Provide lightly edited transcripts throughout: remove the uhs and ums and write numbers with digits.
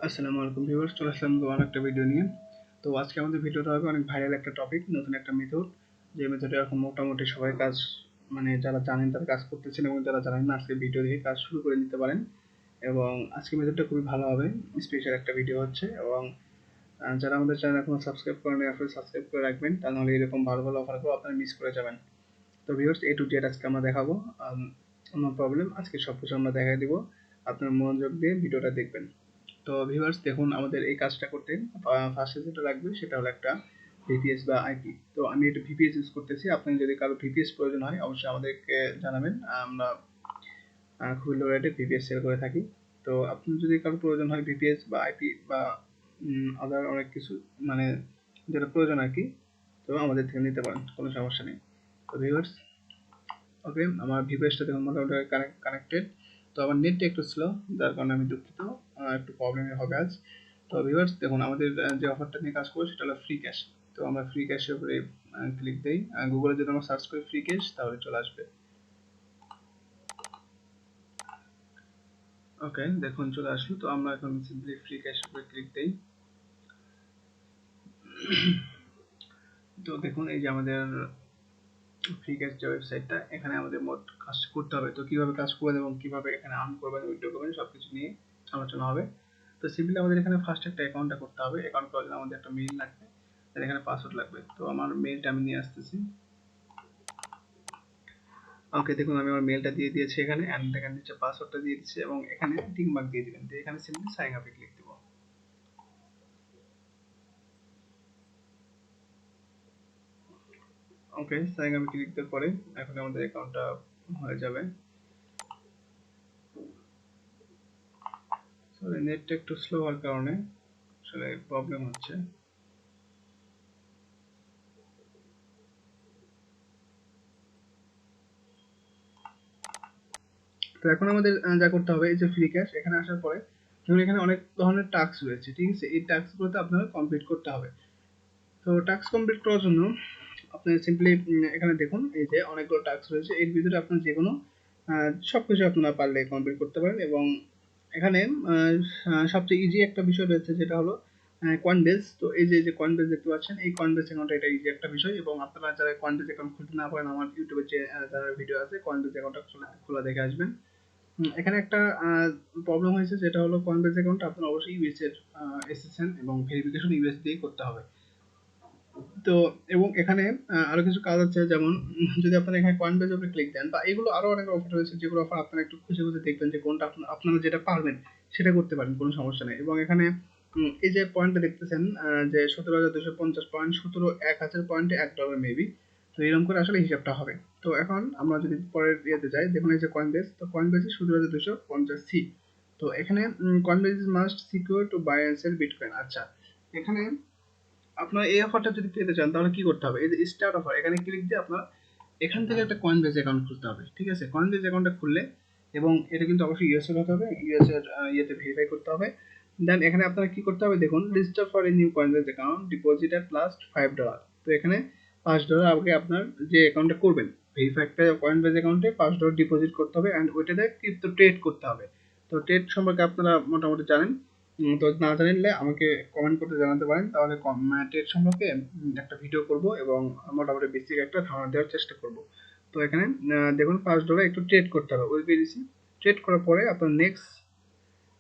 আসসালামু আলাইকুম ভিউয়ার্স, চলে আসলাম তোমার একটা ভিডিও নিয়ে। তো আজকে আমাদের ভিডিওটা হবে অনেক ভাইরাল একটা টপিক, নতুন একটা মেথড। যে মেথডে এখন মোটামুটি সবাই কাজ, মানে যারা জানেন তারা কাজ করতেছেন, এবং যারা জানেন না আজকে ভিডিও দেখে কাজ শুরু করে নিতে পারেন। এবং আজকে মেথডটা খুবই ভালো হবে, স্পেশাল একটা ভিডিও হচ্ছে। এবং যারা আমাদের চ্যানেল এখনো সাবস্ক্রাইব করেন আসলে সাবস্ক্রাইব করে রাখবেন, তা নাহলে এরকম ভালো ভালো অফারগুলো আপনারা মিস করে যাবেন। তো ভিউয়ার্স, এ টু জেড আজকে আমরা দেখাবো, নো প্রবলেম। আজকে সব কিছু আমরা দেখাই দিব, আপনার মনোযোগ দিয়ে ভিডিওটা দেখবেন। তো ভিউয়ার্স দেখুন, আমাদের এই কাজটা করতে ফার্স্টে যেটা লাগবে সেটা হলো একটা ভিপিএস বা আইপি। তো আমি এটা ভিপিএস ইউজ করতেছি, আপনার যদি কারো ভিপিএস প্রয়োজন হয় অবশ্যই আমাদেরকে জানাবেন, আমরা খুবই লো রেটে ভিপিএস সেল করে থাকি। তো আপনার যদি কারো প্রয়োজন হয় ভিপিএস বা আইপি বা আদার অনেক কিছু, মানে যেটা প্রয়োজন আর কি, তো আমাদের থেকে নিতে পারেন, কোনো সমস্যা নেই। তো ভিউয়ার্স, ওকে, আমার ভিপিএসটা দেখুন মোটামুটি কানেক্টেড। তো আমার নেটটা একটু স্লো, যার কারণে আমি দুঃখিত, একটু প্রবলেমই হবে আজ। তো ভিউয়ার্স দেখুন, আমাদের যে অফারটা নিয়ে কাজ করবো সেটা হলো ফ্রি ক্যাশ। তো আমরা ফ্রি ক্যাশের উপরে ক্লিক দিই। গুগলে যদি আমরা সার্চ করি ফ্রি ক্যাশ তাহলে চলে আসবে। ওকে, দেখুন চলে আসলো। তো আমরা এখন সিম্পলি ফ্রি ক্যাশের উপরে ক্লিক দিই। তো দেখুন, এই যে আমাদের ফ্রিক্যাশ যে ওয়েবসাইটটা, এখানে আমাদের মোট কাজ করতে হবে। তো কিভাবে কাজ করবেন এবং কিভাবে এখানে আর্ন করবেন, উইথড্র করবেন, সবকিছু নিয়ে আলোচনা হবে। তো সিম্পলি আমাদের এখানে ফার্স্ট একটা অ্যাকাউন্টটা করতে হবে। অ্যাকাউন্ট করার জন্য আমাদের একটা মেইল লাগবে, আর এখানে পাসওয়ার্ড লাগবে। তো আমার মেইলটা আমি নিয়ে আসতেছি। ওকে, দেখুন আমি আমার মেইলটা দিয়ে দিয়েছি এখানে, অ্যান্ড এখানে নিচে পাসওয়ার্ডটা দিয়ে দিচ্ছি, এবং এখানে টিক মার্ক দিয়ে দিবেন। তো এখানে সিম্পলি সাইন আপে ক্লিক দিব। ওকে, সাইন আপে ক্লিক দেওয়ার পরে এখন আমাদের অ্যাকাউন্টটা হয়ে যাবে। সরি, নেটটা একটু স্লো হওয়ার কারণে আসলে প্রবলেম হচ্ছে। তো এখন আমাদের যা করতে হবে, এই যে ফ্রি ক্যাশ এখানে আসার পরে যেমন এখানে অনেক ধরনের টাস্ক রয়েছে, ঠিক আছে? এই টাস্কগুলোতে আপনারা কমপ্লিট করতে হবে। তো টাস্ক কমপ্লিট করার জন্য আপনি সিম্পলি এখানে দেখুন, এই যে অনেকগুলো টাস্ক রয়েছে, এর ভিতরে আপনার যে কোনো সবকিছু আপনারা পারলে কমপ্লিট করতে পারেন। এবং এখানে সবচেয়ে ইজি একটা বিষয় রয়েছে, যেটা হলো কয়েনবেজ। তো এই যে যে কয়েনবেজ দেখতে পাচ্ছেন, এই কয়েনবেজ অ্যাকাউন্টটা এটা ইজি একটা বিষয়। এবং আপনারা যারা কয়েনবেজ অ্যাকাউন্ট খুলতে না পারেন, আমার ইউটিউবে যে যারা ভিডিও আছে কয়েনবেজ অ্যাকাউন্টটা খোলা দেখে আসবেন। এখানে একটা প্রবলেম হয়েছে, যেটা হলো কয়েনবেজ অ্যাকাউন্ট আপনার অবশ্যই ইউএস এর এসএসএন এবং ভেরিফিকেশন ইউএস দিয়ে করতে হবে। তো এবং এখানে আরো কিছু কাজ আছে, যেমন যদি আপনারা এখানে কয়েনবেজ উপরে ক্লিক দেন, বা এগুলো আরো অনেক অফার রয়েছে, যেগুলো অফার আপনারা একটু খুঁজে খুঁজে দেখবেন যে কোনটা আপনারা যেটা পারবেন সেটা করতে পারেন, কোনো সমস্যা নেই। এবং এখানে এই যে পয়েন্টটা দেখতেছেন, যে 17,250 পয়েন্ট, 1000 পয়েন্টে $1 মেবি। তো এরকম করে আসলে হিসাবটা হবে। তো এখন আমরা যদি পরের ইয়েতে যাই, দেখুন এই যে কয়েনবেজ, তো কয়েনবেজে 17,250 সি। তো এখানে Coinbase must secure to buy and sell bitcoin. আচ্ছা, এখানে আপনার এই অফারটা যদি পেতে চান তাহলে কি করতে হবে, এই যে স্টার্ট অফার এখানে ক্লিক দিয়ে আপনার এখান থেকে একটা কয়েনবেজ অ্যাকাউন্ট খুলতে হবে, ঠিক আছে? কয়েনবেজ অ্যাকাউন্টটা খুললে, এবং এটা কিন্তু অবশ্যই ইউএস এর হতে হবে, ইউএস এর ইয়েতে ভেরিফাই করতে হবে। দেন এখানে আপনারা কি করতে হবে, দেখুন register for a new Coinbase account, deposit at last $5। তো এখানে $5 আগে আপনার যে অ্যাকাউন্টটা করবেন, ভেরিফাই একটা কয়েনবেজ অ্যাকাউন্টে $5 ডিপোজিট করতে হবে, অ্যান্ড ওইটাতে ক্রিপ্টো ট্রেড করতে হবে। তো ট্রেড সম্পর্কে আপনারা মোটামুটি জানেন। তো না জানলে আমাকে কমেন্ট করতে জানাতে পারেন, তাহলে ট্রেড সম্পর্কে একটা ভিডিও করব, এবং মোটামুটি বেসিক একটা ধারণা দেওয়ার চেষ্টা করব। তো এখানে দেখুন $5 একটু ট্রেড করতে হবে, ওই পেয়েছি। ট্রেড করার পরে আপনার নেক্সট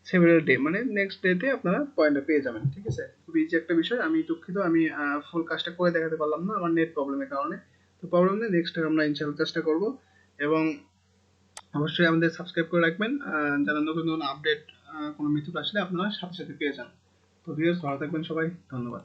সেভারাল ডে, মানে নেক্সট ডেতে আপনারা পয়েন্টটা পেয়ে যাবেন, ঠিক আছে? খুব ইজি একটা বিষয়। আমি দুঃখিত, আমি ফুল কাজটা করে দেখাতে পারলাম না আমার নেট প্রবলেমের কারণে। তো প্রবলেম নেই, নেক্সট আমরা ইনশাআল্লাহ চেষ্টা করব। এবং অবশ্যই আমাদের সাবস্ক্রাইব করে রাখবেন, যেন নতুন নতুন আপডেট কোনো মেথড আসলে আপনারা সাথে সাথে পেয়ে যান। তো ভিউয়ার্স, ভালো থাকবেন সবাই, ধন্যবাদ।